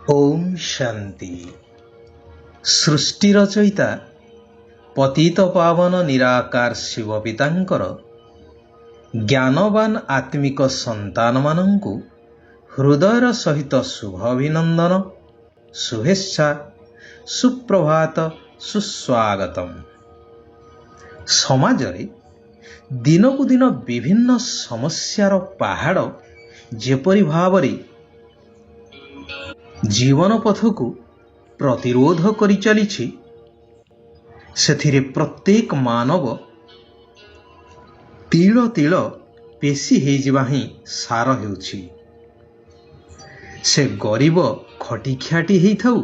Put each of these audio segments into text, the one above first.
ओम शांति। सृष्टि रचयिता पतित पावन निराकार शिव पितांकर ज्ञानवान आत्मिक संतान मानंकु हृदयर सहित शुभ अभिनंदन, शुभेच्छा, सुप्रभात, सुस्वागतम। समाजरे दिनकु दिन विभिन्न समस्यार पहाड़ जेपरि भावरे जीवन पथकु प्रतिरोध करि चलिछि, सेथिरे प्रत्येक मानव तिल तिल पेशी हे जिवा ही सार हेउछि। से गरीब खटिख्याटी हेइथाउ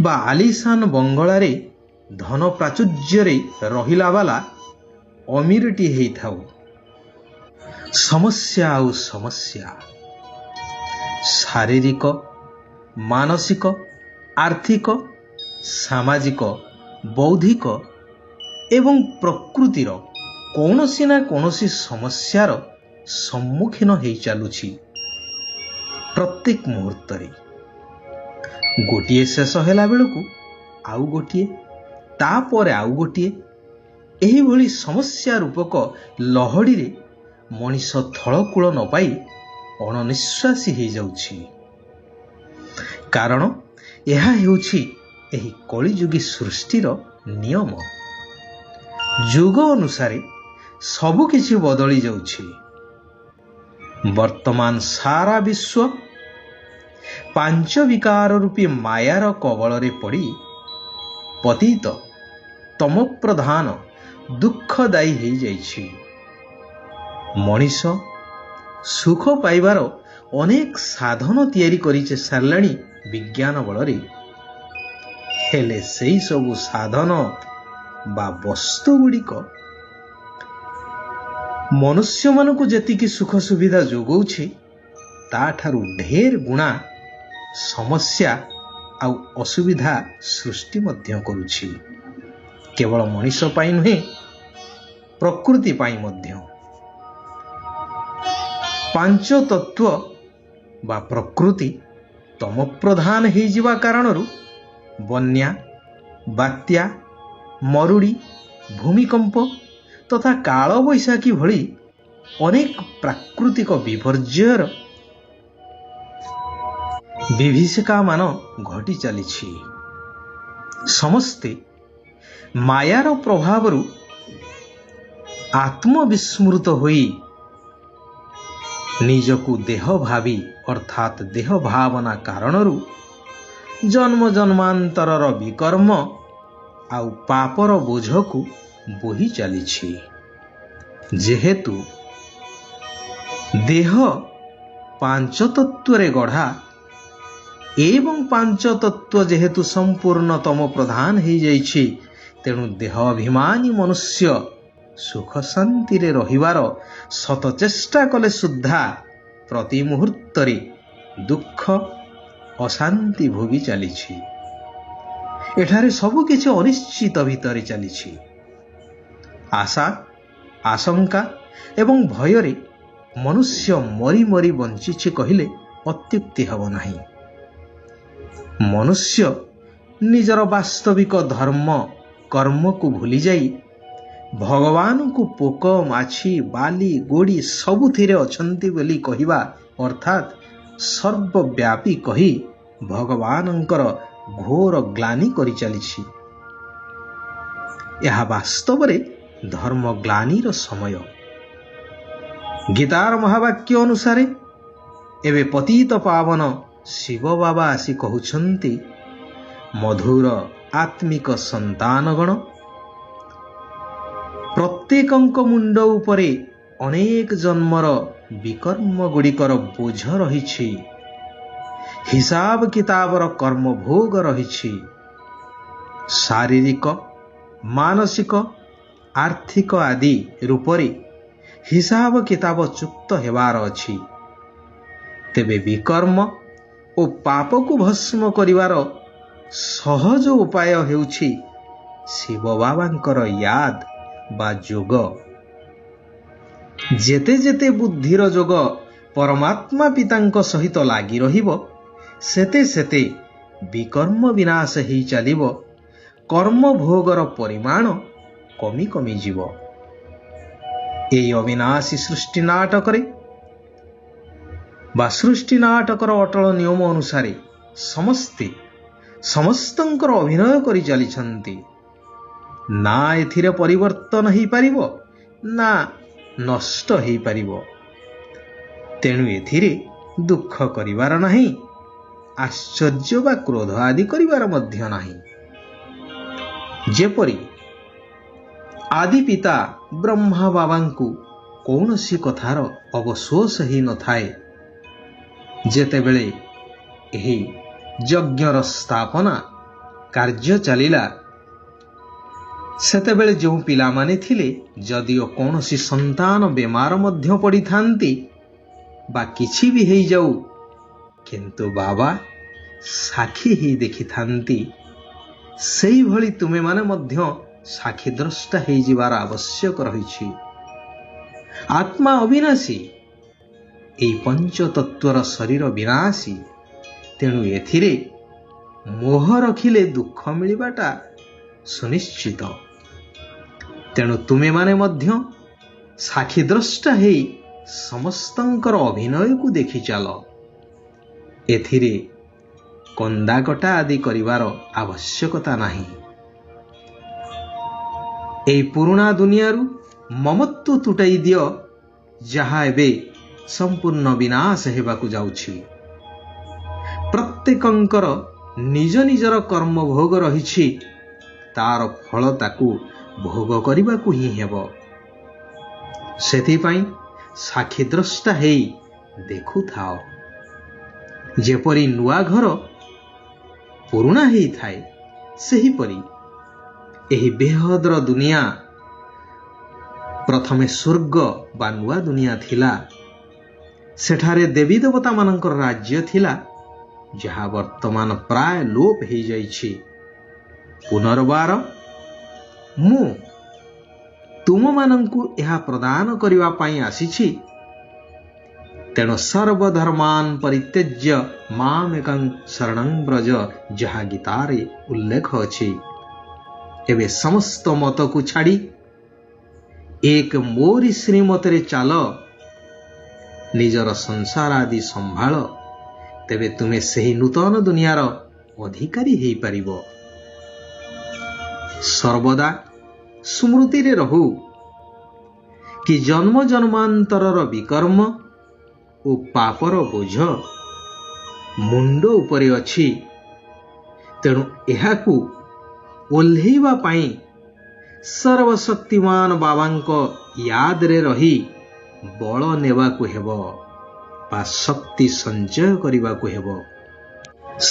बा आलिशान बंगलारे धन प्राचुर्यरे रहिला वाला अमीरटी हेइथाउ, समस्या आउ समस्या शारीरिक, मानसिक, आर्थिक, सामाजिक, बौद्धिक एवं प्रकृतिर कौनसी ना कौनसी समस्यार सम्मुखीन हेइ चालुछि। प्रत्येक मुहूर्त गोटिए शेष हेला बेलकु आउ गोटिए, तापर आउ गोटिए, एही भली समस्या रूपक लहड़ी रे मनीष थळकूळ न पाई अणनिश्वासी हो जाउछि। कारण यह हेउछि एही कलिजुगी सृष्टिर नियम। जुग अनुसारे सबु किछि बदली जाउछि। वर्तमान सारा विश्व पांच विकार रूपी मायार कबଳରେ पड़ी पतित तम प्रधान दुःखदायी हो जाइछि। मनीष सुख पाइबार अनेक साधन तैयारी करिचे सारलाणी विज्ञान बलरे, हेले सेई सबु साधन बा वस्तु गुड़िक मनुष्य मानकु जेतिकी सुख सुविधा जोगौछि ताठारु ढेर गुणा समस्या आउ असुविधा सृष्टि मध्य करुछि। केवल मनीष पाई नुहे, प्रकृति पाई मध्य। पांच तत्व बा प्रकृति तम प्रधान हो जिवा कारणरू बन्या, बात्या, मरुड़ी, भूमिकंप तथा काल बैशाखी भली अनेक प्राकृतिक विपर्ययर विभीषिका मान घटी चलिछि। समस्ते मायार प्रभावरू आत्मविस्मृत होई निजकु देह भावी अर्थात देह भावना कारणरू जन्म जन्मांतरर विकर्म आउ पापर बोझकु बोही चलिछि। जेहेतु देह पांच तत्वरे गढ़ा एवं पांच तत्व जेहेतु संपूर्ण तम प्रधान हो जाइछि, तेणु देह अभिमानी मनुष्य सुख शांति रे रहिबार शत चेष्टा कले सुद्धा प्रति मुहूर्तरे दुख अशांति भोगी चलिछि। एठारे सबु किछि अनिश्चित भितरे चलिछि। आशा, आशंका एवं भयरे मनुष्य मरी मरी बंचिछि कहिले अत्युक्ति हब नाही। मनुष्य निजर वास्तविक धर्म कर्म को भूली जाई भगवान को पोक, माछी, बाली, गोड़ी सबुथिरे अछंती बोली कहिबा अर्थात सर्वव्यापी कही भगवानंकर घोर ग्लानि करि चलिछि। यह वास्तव रे धर्म ग्लानिर समय। गीतार महावाक्य अनुसारे एवं पतित पावन शिव बाबा आसी कहउछंती, मधुर आत्मिक संतानगण, प्रत्येकंक मुंड उपरे अनेक जन्मर विकर्म गुड़िकर बोझ रहिछि। हिसाब किताबर कर्म भोग रहिछि। शारीरिक, मानसिक, आर्थिक आदि रूपरे हिसाब किताब चुक्त हेबार अछि। तेबे विकर्म ओ पाप को भस्म करिवार सहज उपाय हेउछि शिव बाबांकर याद बा जोग। जेते जेते बुद्धिर जोग परमात्मा पितांक सहित लागि रहिब ସେତେ ସେତେ ବିକର୍ମ ବିନାଶ ହେଇ ଚାଲିବ, କର୍ମ ଭୋଗର ପରିମାଣ କମି କମିଯିବ। ଏହି ଅବିନାଶୀ ସୃଷ୍ଟି ନାଟକରେ ବା ସୃଷ୍ଟି ନାଟକର ଅଟଳ ନିୟମ ଅନୁସାରେ ସମସ୍ତେ ସମସ୍ତଙ୍କର ଅଭିନୟ କରି ଚାଲିଛନ୍ତି। ନା ଏଥିରେ ପରିବର୍ତ୍ତନ ହେଇପାରିବ, ନା ନଷ୍ଟ ହେଇପାରିବ। ତେଣୁ ଏଥିରେ ଦୁଃଖ କରିବାର ନାହିଁ, ଆଶ୍ଚର୍ଯ୍ୟ ବା କ୍ରୋଧ ଆଦି କରିବାର ମଧ୍ୟ ନାହିଁ। ଯେପରି ଆଦି ପିତା ବ୍ରହ୍ମା ବାବାଙ୍କୁ କୌଣସି କଥାର ଅବଶୋଷ ହେଇନଥାଏ। ଯେତେବେଳେ ଏହି ଯଜ୍ଞର ସ୍ଥାପନା କାର୍ଯ୍ୟ ଚାଲିଲା, ସେତେବେଳେ ଯେଉଁ ପିଲାମାନେ ଥିଲେ, ଯଦିଓ କୌଣସି ସନ୍ତାନ ବେମାର ମଧ୍ୟ ପଡ଼ିଥାନ୍ତି ବା କିଛି ବି ହେଇଯାଉ, କିନ୍ତୁ ବାବା ସାକ୍ଷୀ ହେଇ ଦେଖିଥାନ୍ତି। ସେଇଭଳି ତୁମେମାନେ ମଧ୍ୟ ସାକ୍ଷୀଦ୍ରଷ୍ଟା ହେଇଯିବାର ଆବଶ୍ୟକ ରହିଛି। ଆତ୍ମା ଅବିନାଶୀ, ଏହି ପଞ୍ଚତତ୍ଵର ଶରୀର ବିନାଶୀ। ତେଣୁ ଏଥିରେ ମୋହ ରଖିଲେ ଦୁଃଖ ମିଳିବାଟା ସୁନିଶ୍ଚିତ। ତେଣୁ ତୁମେମାନେ ମଧ୍ୟ ସାକ୍ଷୀଦ୍ରଷ୍ଟା ହେଇ ସମସ୍ତଙ୍କର ଅଭିନୟକୁ ଦେଖି ଚାଲ। ଏଥିରେ କନ୍ଦାକଟା ଆଦି କରିବାର ଆବଶ୍ୟକତା ନାହିଁ। ଏହି ପୁରୁଣା ଦୁନିଆରୁ ମମତ୍ଵ ତୁଟାଇ ଦିଅ, ଯାହା ଏବେ ସମ୍ପୂର୍ଣ୍ଣ ବିନାଶ ହେବାକୁ ଯାଉଛି। ପ୍ରତ୍ୟେକଙ୍କର ନିଜ ନିଜର କର୍ମ ଭୋଗ ରହିଛି, ତାର ଫଳ ତାକୁ ଭୋଗ କରିବାକୁ ହିଁ ହେବ। ସେଥିପାଇଁ ସାକ୍ଷୀଦ୍ରଷ୍ଟା ହେଇ ଦେଖୁଥାଅ। ଯେପରି ନୂଆ ଘର ପୁରୁଣା ହେଇଥାଏ, ସେହିପରି ଏହି ବେହଦର ଦୁନିଆ ପ୍ରଥମେ ସ୍ୱର୍ଗ ବା ନୂଆ ଦୁନିଆ ଥିଲା। ସେଠାରେ ଦେବୀ ଦେବତାମାନଙ୍କର ରାଜ୍ୟ ଥିଲା, ଯାହା ବର୍ତ୍ତମାନ ପ୍ରାୟ ଲୋପ ହେଇଯାଇଛି। ପୁନର୍ବାର ମୁଁ ତୁମମାନଙ୍କୁ ଏହା ପ୍ରଦାନ କରିବା ପାଇଁ ଆସିଛି। ତେଣୁ ସର୍ବଧର୍ମାନ୍ ପରିତ୍ୟଜ୍ୟ ମାମେକଂ ଶରଣଂ ବ୍ରଜ, ଯାହା ଗୀତାରେ ଉଲ୍ଲେଖ ଅଛି। ଏବେ ସମସ୍ତ ମତକୁ ଛାଡ଼ି ଏକ ମୋରି ଶ୍ରୀମତରେ ଚାଲ, ନିଜର ସଂସାର ଆଦି ସମ୍ଭାଳ, ତେବେ ତୁମେ ସେହି ନୂତନ ଦୁନିଆର ଅଧିକାରୀ ହେଇପାରିବ। ସର୍ବଦା ସ୍ମୃତିରେ ରହୁ କି ଜନ୍ମ ଜନ୍ମାନ୍ତରର ବିକର୍ମ ଓ ପାପର ବୋଝ ମୁଣ୍ଡ ଉପରେ ଅଛି। ତେଣୁ ଏହାକୁ ଓହ୍ଲେଇବା ପାଇଁ ସର୍ବଶକ୍ତିମାନ ବାବାଙ୍କ ୟାଦରେ ରହି ବଳ ନେବାକୁ ହେବ ବା ଶକ୍ତି ସଞ୍ଚୟ କରିବାକୁ ହେବ।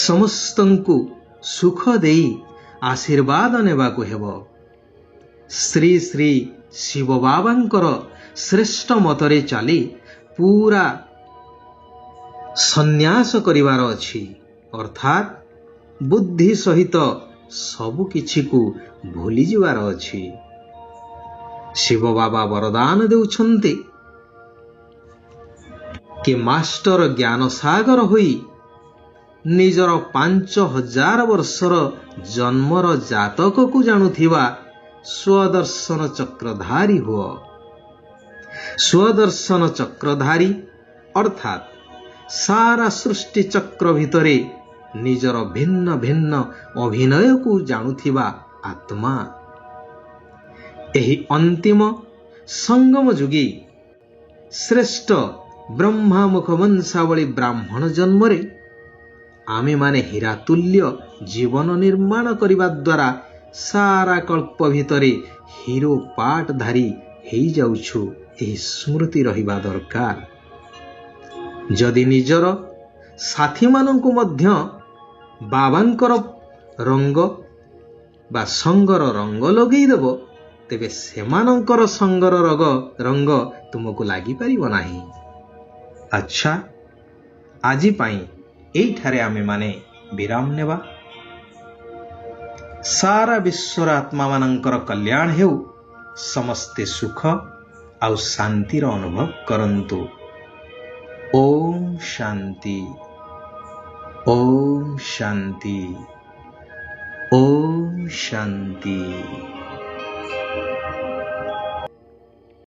ସମସ୍ତଙ୍କୁ ସୁଖ ଦେଇ ଆଶୀର୍ବାଦ ନେବାକୁ ହେବ। ଶ୍ରୀ ଶ୍ରୀ ଶିବ ବାବାଙ୍କର ଶ୍ରେଷ୍ଠ ମତରେ ଚାଲି ପୁରା ସନ୍ନ୍ୟାସ କରିବାର ଅଛି, ଅର୍ଥାତ୍ ବୁଦ୍ଧି ସହିତ ସବୁ କିଛିକୁ ଭୁଲିଯିବାର ଅଛି। ଶିବ ବାବା ବରଦାନ ଦେଉଛନ୍ତି କି ମାଷ୍ଟର ଜ୍ଞାନ ସାଗର ହୋଇ ନିଜର 5000 ବର୍ଷର ଜନ୍ମର ଜାତକକୁ ଜାଣୁଥିବା ସ୍ୱଦର୍ଶନ ଚକ୍ରଧାରୀ ହୁଅ। ସ୍ୱଦର୍ଶନ ଚକ୍ରଧାରୀ ଅର୍ଥାତ୍ ସାରା ସୃଷ୍ଟି ଚକ୍ର ଭିତରେ ନିଜର ଭିନ୍ନ ଭିନ୍ନ ଅଭିନୟକୁ ଜାଣୁଥିବା ଆତ୍ମା। ଏହି ଅନ୍ତିମ ସଙ୍ଗମ ଯୁଗୀ ଶ୍ରେଷ୍ଠ ବ୍ରହ୍ମା ମୁଖବଂଶାବଳୀ ବ୍ରାହ୍ମଣ ଜନ୍ମରେ ଆମେମାନେ ହୀରାତୁଲ୍ୟ ଜୀବନ ନିର୍ମାଣ କରିବା ଦ୍ୱାରା ସାରା କଳ୍ପ ଭିତରେ ହିରୋ ପାଠଧାରୀ ହେଇଯାଉଛୁ, ଏହି ସ୍ମୃତି ରହିବା ଦରକାର। ଯଦି ନିଜର ସାଥୀମାନଙ୍କୁ ମଧ୍ୟ ବାବାଙ୍କର ରଙ୍ଗ ବା ସଙ୍ଗର ରଙ୍ଗ ଲଗେଇଦେବ, ତେବେ ସେମାନଙ୍କର ସଙ୍ଗର ରଙ୍ଗ ତୁମକୁ ଲାଗିପାରିବ ନାହିଁ। ଆଚ୍ଛା, ଆଜି ପାଇଁ ଏଇଠାରେ ଆମେମାନେ ବିରାମ ନେବା। ସାରା ବିଶ୍ୱର ଆତ୍ମାମାନଙ୍କର କଲ୍ୟାଣ ହେଉ। ସମସ୍ତେ ସୁଖ ଆଉ ଶାନ୍ତିର ଅନୁଭବ କରନ୍ତୁ। ଓମ୍ ଶାନ୍ତି। ओम शांति। ओम शांति।